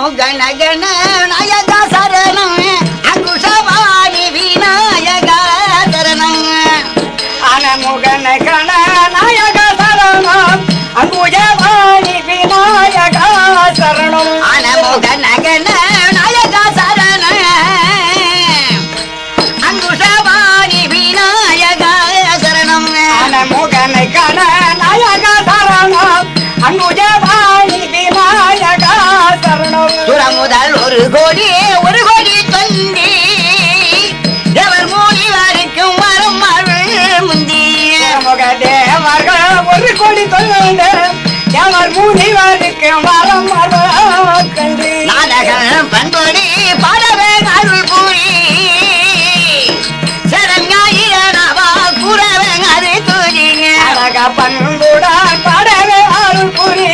முகநகன நாயக சரணம் அங்குஷவாணி விநாயக சரணம் அனமுகநகன நாயக சரணம் அங்குஷவாணி விநாயக சரணம் அனமுகநகன நாயக சரணம் அங்குஷவாணி விநாயக சரணம் அனமுகநகன நாயக சரணம் அங்குஷவாணி விநாயக சரணம் முதல் ஒரு கோடி தொந்தி தேவர் மூலிவருக்கும் வரும் அருள் முந்தி தேவர்கள் ஒரு கோடி தொந்த தேவர் மூலிவருக்கும் வரும் அருள் கண்டு நாடகம் பண்பொடி பாடவே அருள் பூரி சரங்காயிரவா கூறவே அது தூரிங்க அழக பண்புடன் பாடவே அருள் பூரி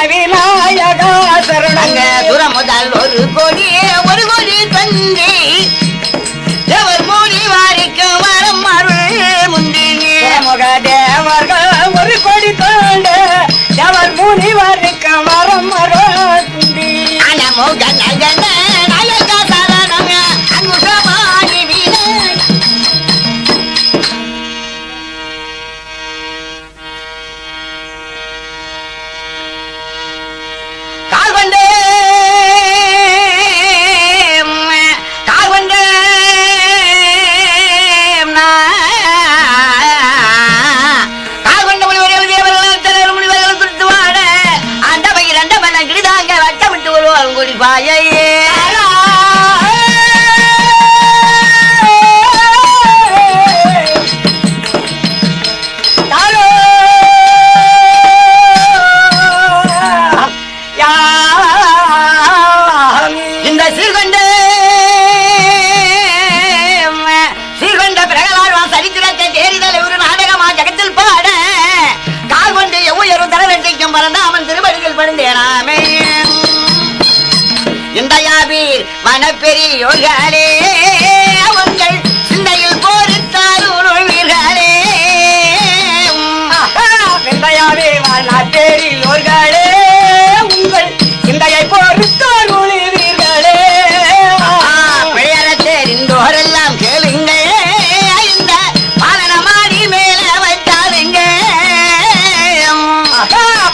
விநாயக சரணங்க முதல் ஒரு கோடி தொந்தி தேவர் மூடி வாரிக்கு வரும் அருள் முந்தினி தேவர்கள் ஒரு கோடி தொண்டு தேவர் மூடி வாரிக்கு வரும் அருள் முந்தி அனமுக நகன நாயக சரணம் அங்குஷவாணி விநாயக பெரியோர்களே அவங்கள் சிந்தையில் போரித்தாருள்வீர்களே சிந்தையாவே பெரியோர்களே உங்கள் சிந்தையை பொறுத்தாருள்வீர்களே பெயர தெரிந்தோரெல்லாம் கேளுங்க இந்த பாலனமாடி மேல வைத்தாருங்க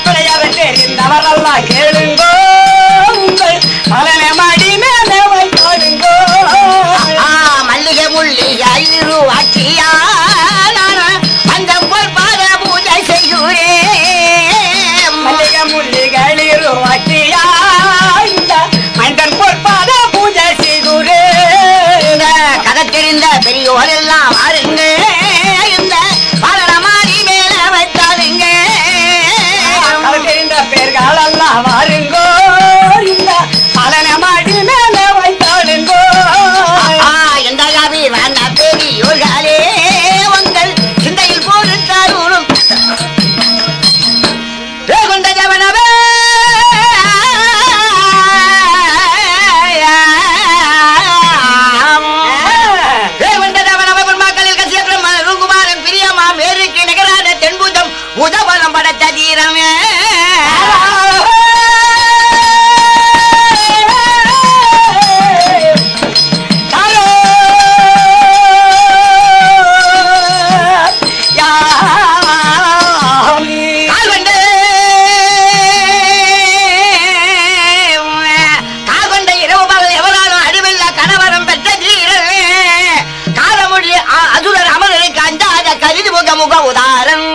பெயர தெரிந்தவரெல்லாம் கேளுங்கோ உங்கள் பாலனமாடி மல்லிகை முள்ளிகை ஆட்சியா அந்த பொற்பாத பூஜை செய்கிறேன் மல்லிகை முள்ளிகள் ஆட்சியா இந்த மந்தன் பொற்பாத பூஜை செய்கிறேன் கதை தெரிந்த பெரியோர் எல்லாம் வாருங்க இந்த பாலனமாடி மேல வைத்தாருங்க கதை தெரிந்த பேர்கள் எல்லாம் வாருங்கோ இந்த பாலனமாடி மேல வைத்தாருங்கோ பெரியோர்களே உங்கள் சிந்தையில் போரித்தாரும் கொண்ட ஜவனவே மக்களில் கசிய ரூகுமாரன் பிரியமா வேருக்கு நிகரான தென்புதம் உதவனம் படைத்த தீரமே முக உதாரம்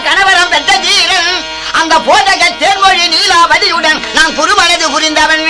கணவரம் பெற்ற தீரன் அங்க போதக தேர்மொழி நீலாவதியுடன் நான் குறுமனது புரிந்தவன்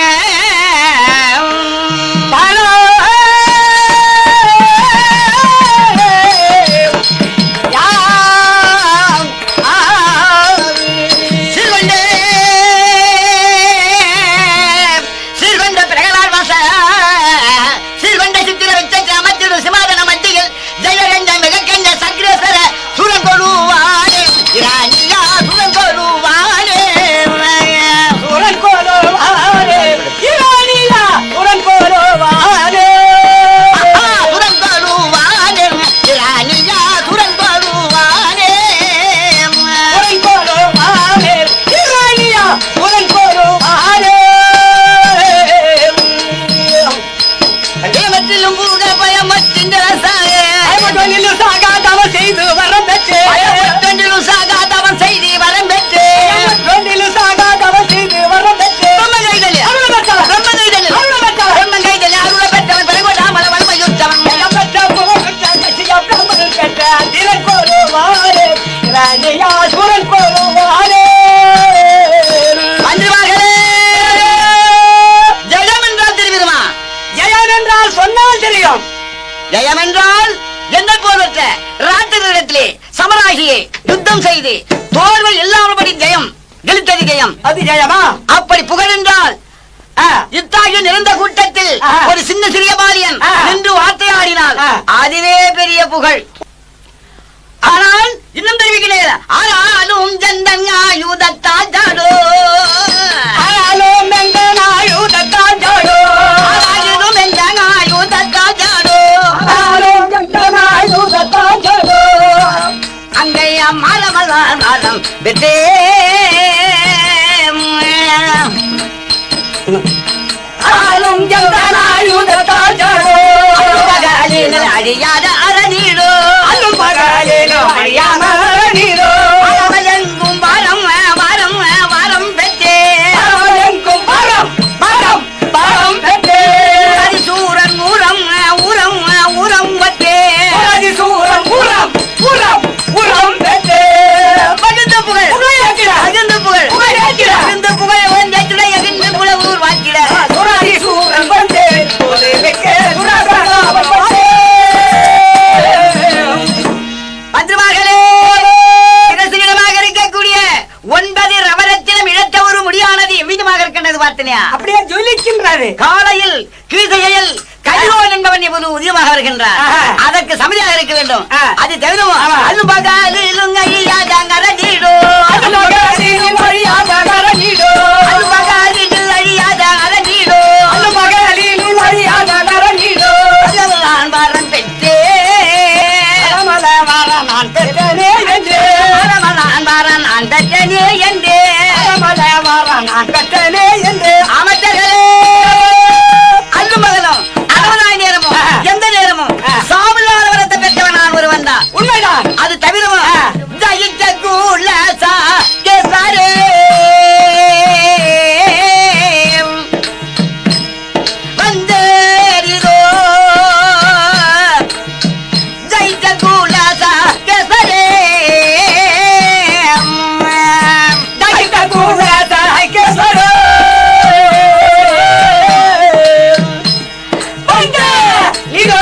சொன்னால் தெரியும். ஜெயம் என்றால் என்ன போதற்ற ராத்திரிடத்திலே சமராகியே யுத்தம் செய்து தோல்வி இல்லாமபடி ஜெயம் கெளித்தது ஜெயம். அது ஜெயமா? அப்படி புகழ் என்றால் இத்தாகி நிறைந்த கூட்டத்தில் ஒரு சின்ன சிறிய பாலியன் நின்று வார்த்தை ஆடினால் அதுவே பெரிய புகழ். ஆனால் இன்னும் தெரிவிக்கிறேன். ஆனாலும் ஜந்தங்காயுதத்தாஜாடோ, ஆனாலும் ஜந்தங்காயுதத்தாஜாடோ, ஆனாலும் ஜந்தங்காயுதத்தாஜாடோ, ஆனாலும் ஜந்தங்காயுதத்தாஜாடோ. அங்கைய மலமல மலம் பெற்றே ஆனாலும் ஜந்தங்காயுதத்தாஜாடோ, பகலில் அழியாத அரணீடோ, பகலிலும் அழியாத அரணீடோ, எங்கும் வரம் வரம் வரம் பெற்றே, எங்கும் வரம் வரம் வரம் பெற்றே, சூரன் ஊரம் ஊரம் ஊரம் வற்றே, சூரம் ஊரம் ஊரம் ஊரம் பெற்றே. பகிர்ந்த புகழ் புகழேற்கிறார், பகிர்ந்த புகழ் புகழேற்கிறார், பகிர்ந்த புகழ் ஒன்றை எகின்ற புலவூர் வாக்கிட சுராதி சூரன் வந்தே போலே வெக்க சுரகராவன் வந்தே. பத்ரமகளே, சிரசிகரமாக இருக்கக்கூடிய 9 ரவரத்தினம் இழத்த ஒரு முடியானது எவ்விதமாக இருக்கின்றது பார்த்தனியா? அப்படியே ஜொலிக்கின்றாரு. காலையில் கீழ்கையில் கதிரோன் என்பவன் இப்போது உதயமாக வருகின்றார். அதற்கு சமதியாக இருக்க வேண்டும். அது தெரியும். அல்லும் பகலிலும் அழியாதங்கரடீடோ, அல்லும் பகலிலும் அழியாதங்கரடீடோ, அல்லும் பகலிலும் அழியாதங்கரடீடோ, அல்லும் பகலிலும் அழியாதங்கரடீடோ. நான் வரம் பெற்றே, அலமல வரம் நான் பெற்றேனே என்றே, நான் வரம் நான் பெற்றேனே என்றே, அலமல வரம் நான் பெற்றேனே என்றே. அமைச்சர்களே, அல்லும் பகலும் அறுபதாயிரம் நேரமும் எந்த நேரமும் சாமில்லாத வரத்தை பெற்றவன் நான் ஒருவன் தான். உண்மைதான். அது தவிரவும் ஜயித்த கூலசா கேசாரே வந்தேரிதோ, ஜயித்த கூலசா கேசாரே ஜயித்த கூலசா கேசாரே வந்தேரிதோ,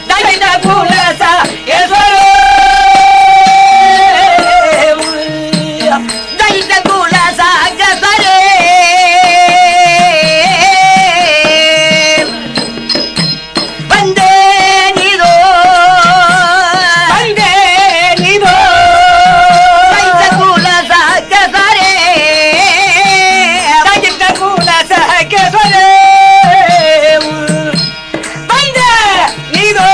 ஜயித்த கூலசா கேசாரே ஜயித்த கூலசா கேசாரே வந்தேரிதோ, வந்தேரிதோ, ஜயித்த கூலசா கேசாரே ஜயித்த கூலசா கேசாரே வந்தேரிதோ,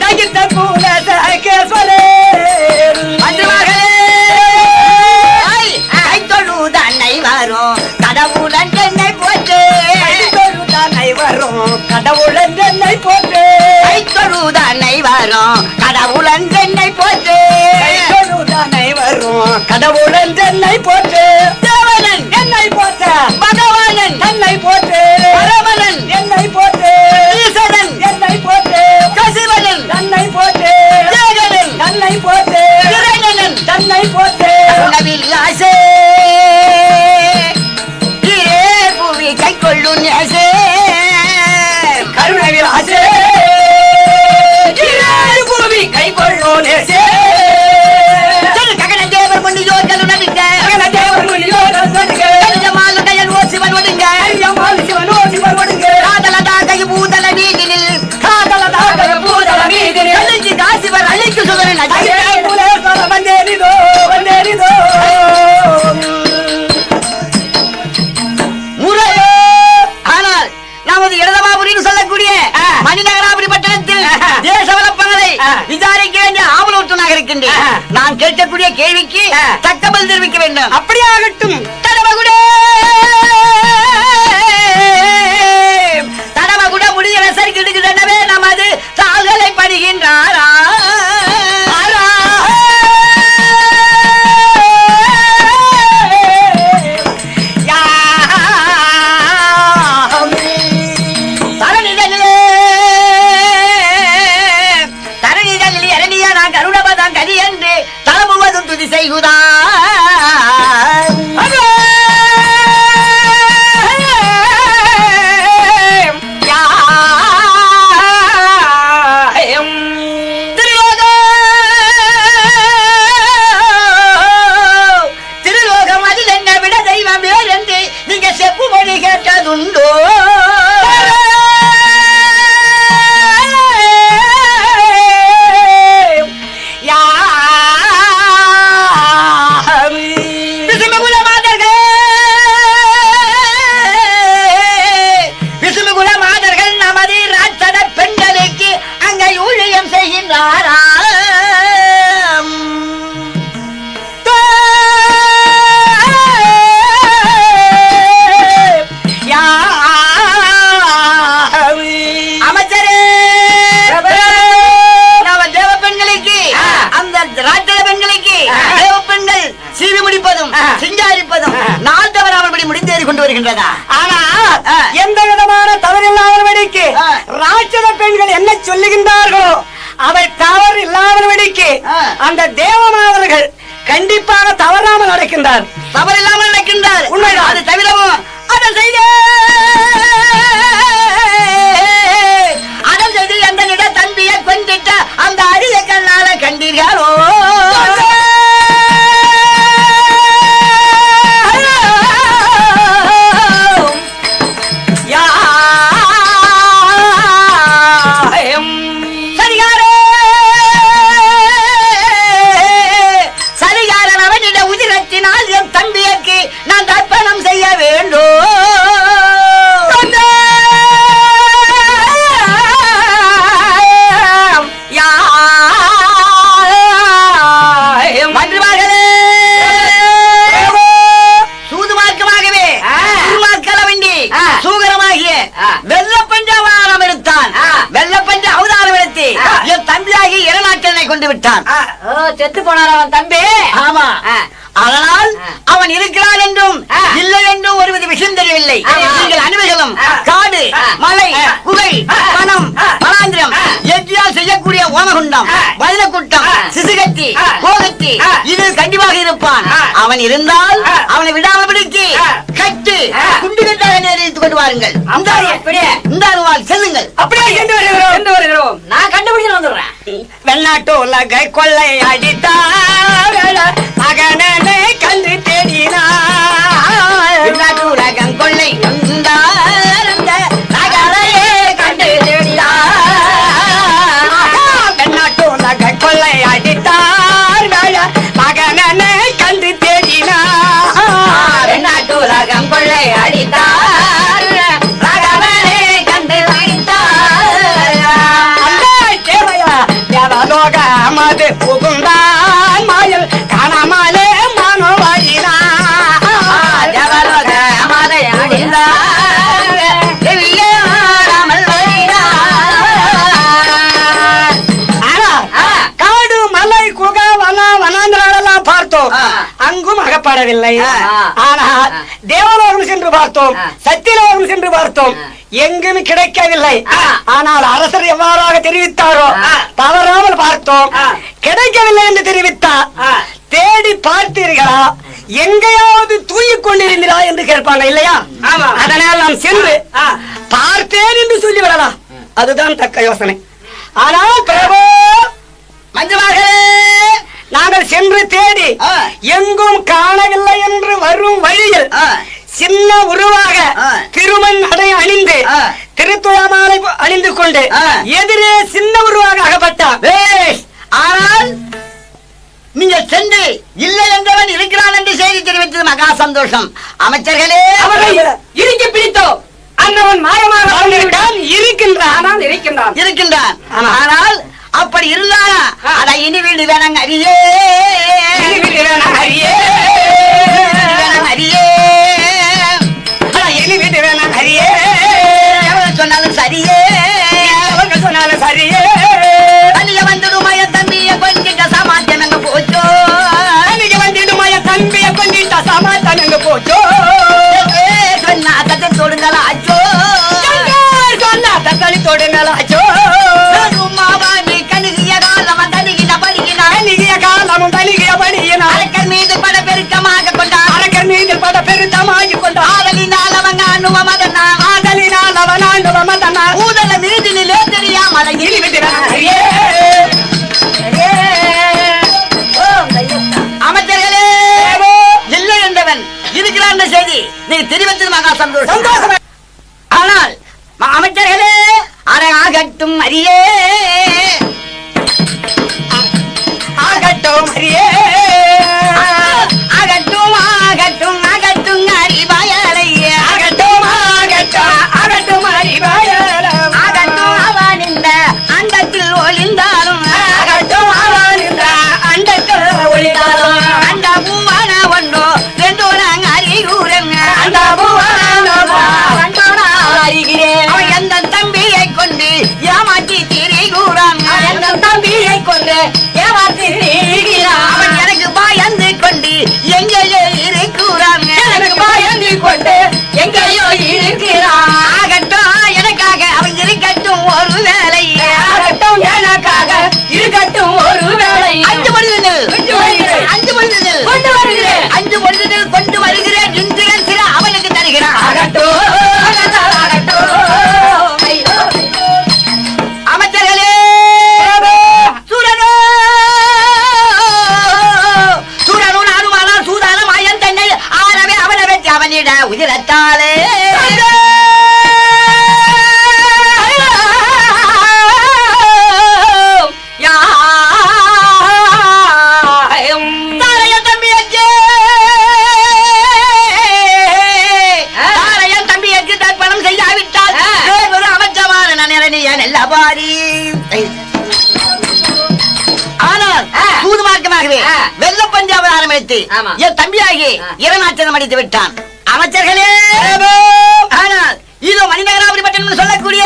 ஜயித்த கூலசா கேசாரே. கைத்தொழுதன்னை வரும் கடவுளன் என்னை போற்று, கைத்தொழுதன்னை வரும் கடவுளன் என்னை போற்று, கைத்தொழுதன்னை வரும் கடவுளன் என்னை போற்று, கைத்தொழுதன்னை வரும் கடவுளன் என்னை போற்று. தேவனன் என்னை போற்ற பகவானன் என்னை போற்று, பரமனன் என்னை போற்று, ஈசனன் என்னை போற்று, கசிவனன் தன்னை போற்று, ஏகனன் தன்னை போற்று, இறைவனன் தன்னை போற்று. கருணவில்லாசே ஈரே புவி கை கொள்ளும் நேசே, கருணவிலாசே பூமி கை கொள்ளோ நேசே, ககன தேவர் முன்னியோ கருணவிக்க சகல தேவர் முனியோ நல்வடுக, கலிஜமால கயல் ஓசிவன் ஒடுங்க ஐயமால் சிவனோ சிவர் ஒடுங்க, காதலதாக பூதல வீதினில் காதலதாக பூதல மீதினில் கலிஞ்சி காசிவர் அழைக்கு சுதரன் அகிலே குலேஸ்வர வந்தேரிதோ, வந்தேரிதோ. முறையோ. ஆனால் நமது இடதமாபுரின்னு சொல்லக்கூடிய மணிநகராபுரி பட்டணத்தில் தேச வளப்பங்களை விசாரிக்க வேண்டிய ஆவலூட்டனாக இருக்கின்றேன். நான் கேட்கக்கூடிய கேள்விக்கு தக்க பதில் தெரிவிக்க வேண்டும். அப்படியாகட்டும். தடமகுடே தடமகுட முடிகிற சரிக்கிடுகிறனவே நமது தாள்களை படுகின்றாரா தரணிதலில் இரணியா நான் கருணபதம் கதி என்று தலமுவதும் துதி செய்குதான் வருகின்றதா? ஆனா எந்த விதமான தவறில்லாதபடிக்கு ராட்சத பெண்கள் என்ன சொல்லுகின்றார்களோ அவை தவறு இல்லாதபடிக்கு அந்த தேவமானவர்கள் கண்டிப்பாக தவறாமல் நடக்கின்றார். தவறில்லாமல் நடக்கின்றார். உண்மைதான். அது தவிரவும் அதன் செய்து அந்த நிட தம்பியை கொண்டிட்ட அந்த அரிய கண்ணால கண்டீர்களோ? நான் தர்ப்பணம் செய்ய வேண்டும். சூதுமார்க்கமாகவே சூதுமார்க்கல வேண்டி சூகரமாகிய வெள்ளப்பஞ்சாவதாரம் எடுத்தான். வெள்ளப்பஞ்ச அவதாரம் எடுத்து என் தம்பியாகி இரநாட்டனை கொண்டு விட்டான். செத்து போனார் அவன் தம்பி. ஆமா. அதனால் அவன் இருக்கிறான் என்றும் இல்லை என்றும் ஒருவித விஷயம் தெரியவில்லை. நீங்கள் அனுமதிகளும் காடு மலை குகை வனம் மலாந்திரம் எட்டியால் செய்யக்கூடிய ஓமகுண்டம் வயலக்கூட்டம் சிசுகத்தி கோகத்தி இது கண்டிப்பாக இருப்பான். அவன் இருந்தால் அவனை விடாமல் பிடிக்கி கட்டு குண்டு கட்டாக நேரிட்டுக் கொண்டு வாருங்கள். இந்த அருவால் செல்லுங்கள். அப்படியே சென்று வருகிறோம். நான் கண்டுபிடிச்சு வந்துடுறேன். வெள்ளாட்டு உலகை கொள்ளை அடித்தார் மகனே கண்டு தேடினார். வெள்ளாட்டு உலகம் கொள்ளை கொண்டார் நகரையே கண்டு தேடினார். வெள்ளாட்டு உலகை கொள்ளை அடித்தார் மகனே கண்டு தேடினார். வெள்ளாட்டு உலகம் கொள்ளை அடித்தார் நகரையே கண்டு தேவலோகமது புகுந்தான் மாயல் காணாமலே மனோ வழினார். தேவலோகமதை அடிந்தார் திவ்யமாடாமல் வழினார். காடு மலை குக வன வனாந்திரங்களெல்லாம் பார்த்தோம். அங்கும் அகப்படவில்லை. ஆனால் தேவலோகம் சென்று பார்த்தோம், சத்தியலோகம் சென்று பார்த்தோம், எங்கும் கிடைக்கவில்லை. ஆனால் அரசர் எவ்வாறாக தெரிவித்தாரோ தவறாமல் பார்த்தோம், கிடைக்கவில்லை என்று தெரிவித்தார். தேடி பார்த்தீர்களா, எங்கேயாவது தூங்கிக் கொண்டிருந்தீரா என்று கேட்பாங்க இல்லையா? அதனால் நாம் சென்று பார்த்தேன் என்று சொல்லிவிடலாம். அதுதான் தக்க யோசனை. ஆனால் பிரபு மஞ்சமாக நாங்கள் சென்று தேடி எங்கும் காணவில்லை என்று வரும் வழியில் சின்ன உருவாக திருமண் அடை அணிந்து திருத்துவமாலை அணிந்து கொண்டு எதிரே சின்ன உருவாக அகப்பட்டார். ஆனால் நீங்கள் சென்று இல்லை என்றவன் இருக்கிறான் என்று செய்தி தெரிவித்தது மகா சந்தோஷம். அமைச்சர்களே இருக்க பிடித்தோம். அன்னவன் மாயமாக இருக்கின்றான். ஆனால் அப்படி இருந்தானா அதை இனி வீடு வேணாங்க அரியே சொன்னாலும் சரியே தனிய வந்துடுமாய தம்பிய கொஞ்சிட்ட சாமாத்தியம் எங்க போச்சோ. சொன்னாத்தத்தை தொடுங்களாச்சோ. சும்மாவாணி கழுகிய காலம் தனிகிய படியினா அரக்கர் மீது பட பெருக்கமாக கொண்டார். ஆதலினால் அவன் ஆணுவமதனா ஊதல மீதினிலே தெரியாமலை அமைச்சர்களே இல்லை என்றவன் இருக்கிறான் செய்தி நீ தெரிவித்தது மகா சந்தோஷம். ஆனால் அமைச்சர்களே அரை ஆகட்டும் அரியே ஆகட்டும் அரியே ஆகட்டும் ஆகட்டும் ஆகட்டும் அறிவாயலையே ஆகட்டும் ஆகட்டும் அறிவாயலம் ஆகட்டும் அவன் இந்த அண்டத்தில் ஒளிந்தாலும் ஆகட்டும் அவன் இந்த அண்டத்தில் ஒளிந்தாலும் அந்த பூவான ஒன்றோ ரெண்டோ நாங்க அறிகுறங்க அந்த பூவான ஒன்றோ நான் அறிகிறேன். அவன் எந்த தம்பியை கொண்டு ஏமாற்றி திரிகுறான். எந்த தம்பியை கொண்டு ஏமாற்றி திரிகிறான். அவன் எனக்கு பயந்து கொண்டு எங்கேயே இருக்கிறான். எனக்கு பயந்து கொண்டு உருகிட உதிரத்தாலே வெள்ள பஞ்சாப ஆரம்பித்து என் தம்பியாகி இரணாச்சரம் அடித்து விட்டான். அமைச்சர்களே, ஆனால் இதோ மணிநகராபுரி பட்டணம் சொல்லக்கூடிய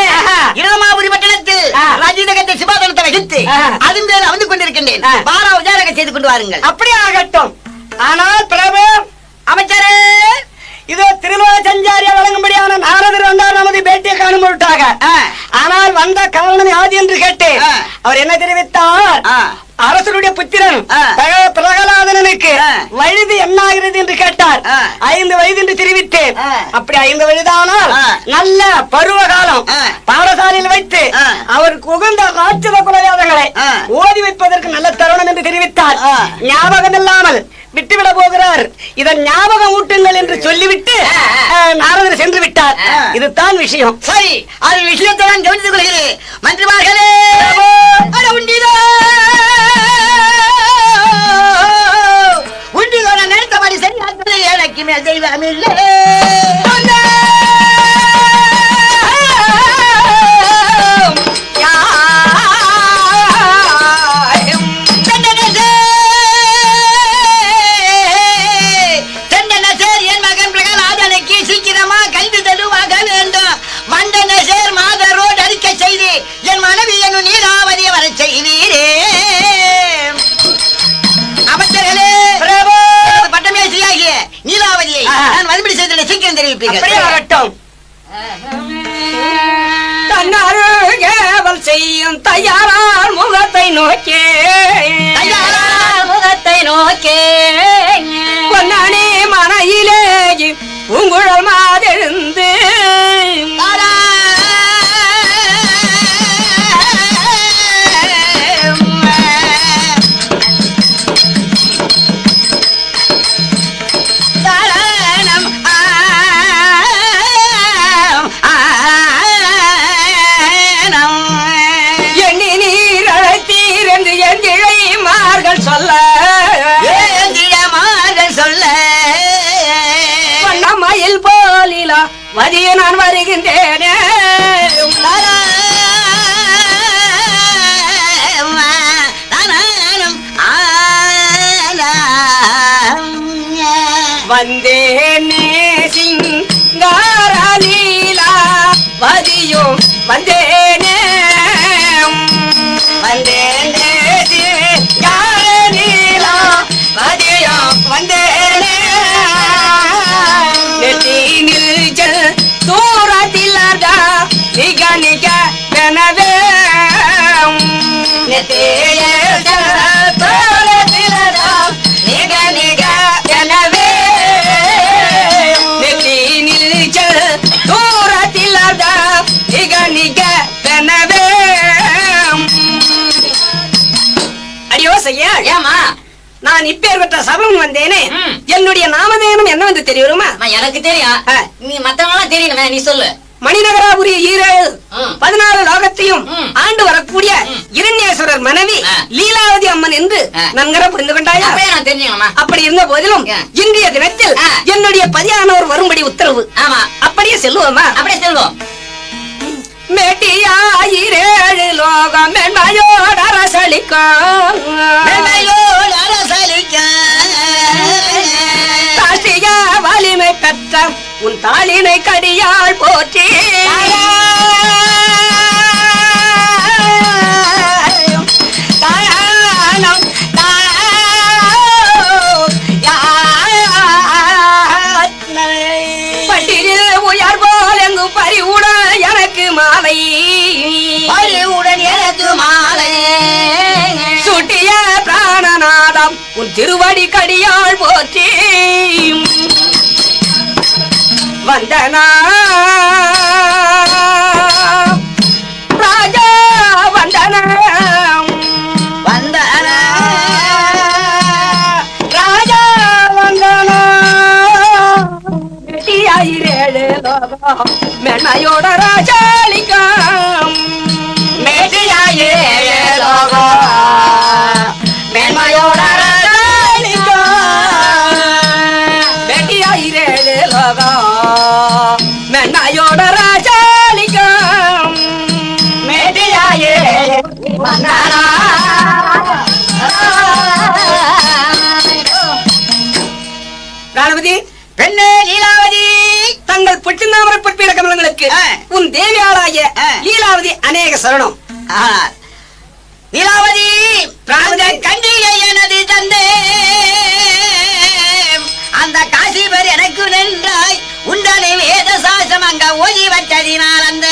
இடமாபுரி பட்டணத்தில் ராஜீதகத்தை சிவாதனத்தை வைத்து அதன் மேல் வந்து கொண்டிருக்கின்றேன். பாரா உஜாரக செய்து கொண்டு வாருங்கள். அப்படியே ஆகட்டும். ஆனால் பிரபு அமைச்சரே, இதோ திருமண சஞ்சாரியா வழங்கும்படியான நாரதர் வந்தார் நமது பேட்டியை காணும் பொருட்டாக. ஆனால் வந்த காரணம் யாது என்று கேட்டேன். அவர் என்ன தெரிவித்தார்? அரசனுடைய புத்திரன் பிரகலாதனுக்கு வயது என்ன ஆகிறது என்று கேட்டார். 5 வயது என்று தெரிவித்தேன். அப்படி 5 வயதானால் நல்ல பருவ காலம். பாடசாலையில் வைத்து அவருக்கு உகந்த ராட்சத குலவேதங்களை ஓதி வைப்பதற்கு நல்ல தருணம் என்று தெரிவித்தார். ஞாபகம் இல்லாமல் விட்டுவிட போகிறார். இதன் ஞாபகம் ஊட்டுங்கள் என்று சொல்லிவிட்டு நாரதர் சென்று விட்டார். இதுதான் விஷயம். சரி, அது விஷயத்தை நான் கவனித்துக் கொள்கிறேன். மந்திரிமார்களே, உண்டிதோட நினைத்தபடி சரியானது எனக்கு மேல் தெய்வமில்லை. என் மனைவி என்னும் நீராவதியை வர செய்வீரே. அமைச்சர்களே, பட்டமேசியாகிய நீலாவதியை நான் மறுபடி செய்த சீக்கிரம் தெரிவிப்பீர்கள். தன்னருகேவல் செய்யும் தயாரால் முகத்தை நோக்கே பொன்னானே மனையிலே உங்குழல் மாதெழுந்து மயில் போலிலா மதிய நான் வருகின்றேனே. வந்தேனே சிங்காரலீலா மதியும் வந்தேனே வந்தேனே சிங்காரலீலா மதியும் வந்தேனே. தூரத்தில் நிக நிக கனவே நிக நிக கனவே தூரத்தில் நிக நிக கனவே. அடியோ செய்யா, ஏமா நான் இப்பேர் பெற்ற சபம் வந்தேனே, என்னுடைய நாமதேனம் என்ன வந்து தெரியுமா? எனக்கு தெரியும், நீ மத்தவங்க தெரியணுமே, நீ சொல்லு. மணிநகராபுரி 14 லோகத்தையும் ஆண்டு வரக்கூடிய இரண்யேஸ்வரர் மனைவி லீலாவதி அம்மன் என்று நன்கர புரிந்து கொண்டாயா? அப்படி இருந்த போதிலும் இன்றைய தினத்தில் என்னுடைய பதியானவர் வரும்படி உத்தரவு. அப்படியே செல்லுவோமா? அப்படியே செல்வோம். மேட்டியாயிரேழு லோகம் மென்மையோட அரசளிக்கும் காசிய வலிமை பெற்ற உன் தாளினை கடியாள் போற்றி பட்டிரில் உயர் போல் எங்கு பறிவுடன் எனக்கு மாலை பறிவுடன் எனக்கு மாலை சுட்டிய பிராணநாதம் உன் திருவடி கடியாள் போற்றி வந்தனா ராஜா வந்தனா வந்தனா ராஜா வந்தனா மேட்டியாயிரேழு லோகம் மென்மையோட ராஜாளிக்கம் மேட்டியாயிரேழு லோகம் மென்மையோட மேட்டியாயிரேழு லோகம் மென்மையோட ராஜாளிக்கம் மேட்டியாயிரேழு ராணுவதி பெண்ணே லீலாவதி தங்கள் பொட்டினாமர பொற்பிட கமலங்களுக்கு உன் தேவியாளாகிய லீலாவதி அநேக சரணம். லீலாவதி கண்டியை எனது தந்தே அந்த காசி பேர் எனக்கு நின்றாய் உண்டனை வேத சாசம் அங்க ஓதி வச்சதினால் அந்த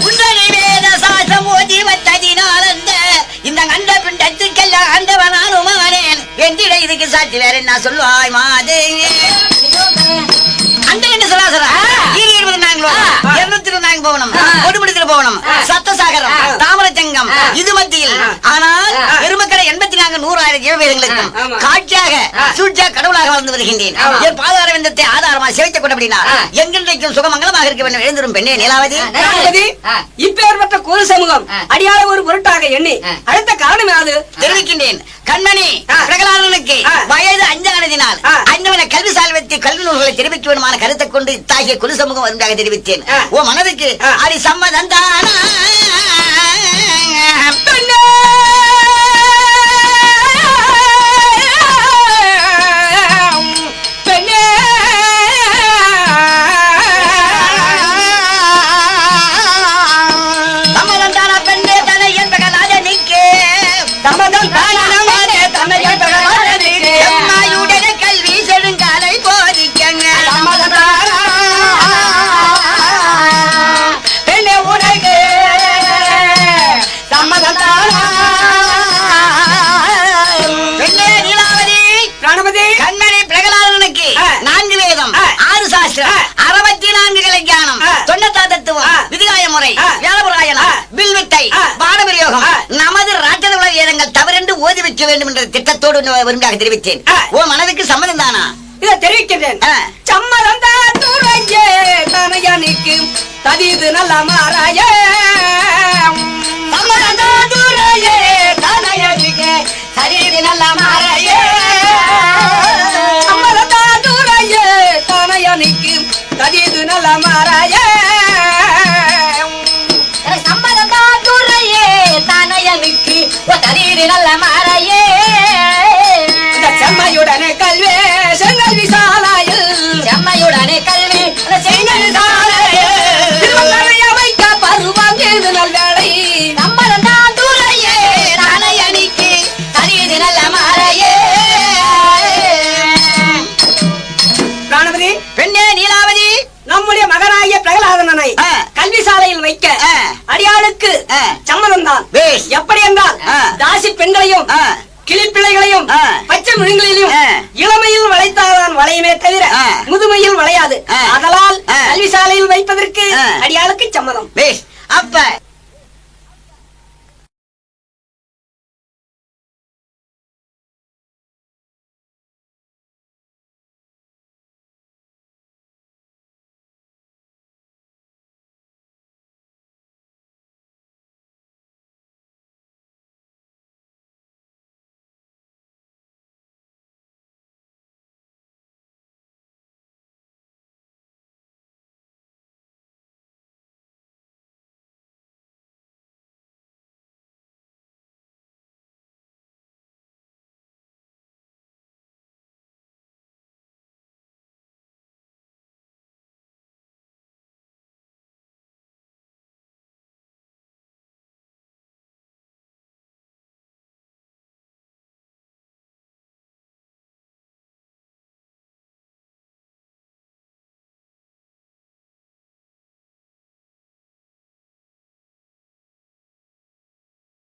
உண்டனை வேத சாசம் ஓதி வச்சதினால் அந்த இந்த கண்ட பிண்டத்துக்கெல்லாம் ஆண்டவனானுமானேன் வெந்திட இதுக்கு சாட்சி வேற என்ன சொல்லுவாய் மாதே அந்த என்ன சொல்லாசரா போகணும் சத்தசாகரம் தாமரச்சங்கம் இது மத்தியில் ஆனால் பெருமக்களை 84,100,000 ஜீவவேதங்களுக்கும் காட்சியாக சூழ்ச்சியாக கடவுளாக வளர்ந்து வருகின்றேன். என் பாதார விந்தத்தை ஆதாரமாக சிவைத்துக் கொண்டபடினா எங்கென்றைக்கும் சுகமங்கலமாக இருக்க வேண்டும். எழுந்திரும் பெண்ணே நீலாவதி. இப்பேற்பட்ட கோல் சமூகம் அடியாள ஒரு பொருட்டாக எண்ணி அடுத்த காரணம் யாது தெரிவிக்கின்றேன். கண்மணி பிரகலாதனுக்கு வயது 5 ஆனதினால் அன்னவன கல்வி சால்வத்தை கல்வி நூல்களை தெரிவிக்க வேண்டுமான கருத்தை கொண்டு இத்தாகிய குழு சமூகம் வருவதாக தெரிவித்தேன். ஓ மனதுக்கு அடி சம்மதம் தானா கல்வி செடுங்காலை போதிக்கங்க பெண்ணே உனக்கு பெண்ணே நீலாவதி ராணுவதி கண்மணி பிரகலாதனுக்கு 4 வேதம் 6 சாஸ்திரம் 64 கலை ஞானம் 96 தத்துவம் விதிகாய முறை வியாழபுராயணம் வில்வித்தை பாடபிரயோகம் நமது ராஜத வேதங்கள் தவறென்று ஓதி வைக்க வேண்டும் என்ற திட்டத்தோடு வருவதாக தெரிவித்தேன். ஓ மனதுக்கு சம்மதம் தானா? இதை தெரிவிக்கின்றேன். சம்மதம் தான் துறையே தனையனுக்கு ததிது நல்ல மாறாயே சம்மதம் தான் துறையே தனையனுக்கு ததிது நல்ல மாறாயே சம்மதம் தான் துறையே தனையனுக்கு ததிது நல்ல மாறாயே சம்மதம் தான் துறையே தனையனுக்கு ததிது நல்ல மாறாயே செம்மையுடனே கல்வி செங்கல் விசாலாயில் செம்மையுடனே கல்வி செங்கல் சாலையில் வைக்க பருவம் ஏது நல்வேளை சம்மதம் தான் துறையே தனையனுக்கு ததிது நல்ல மாறாயே ராணுவதி பெண்ணே நீலாவதி நம்முடைய மகனாகிய பிரகலாதனனை கல்வி சாலையில் வைக்க அடியாளுக்கு சம்மதம் தான். எப்படி என்றால் தாசி பெண்களையும் கிளிப்பிள்ளைகளையும் பச்சை மிருகங்களையும் இளமையில் வளைத்தாதான் வளையுமே தவிர முதுமையில் வளையாது. அதனால் கல்வி சாலையில் வைப்பதற்கு அடியாளுக்கு சம்மதம். அப்ப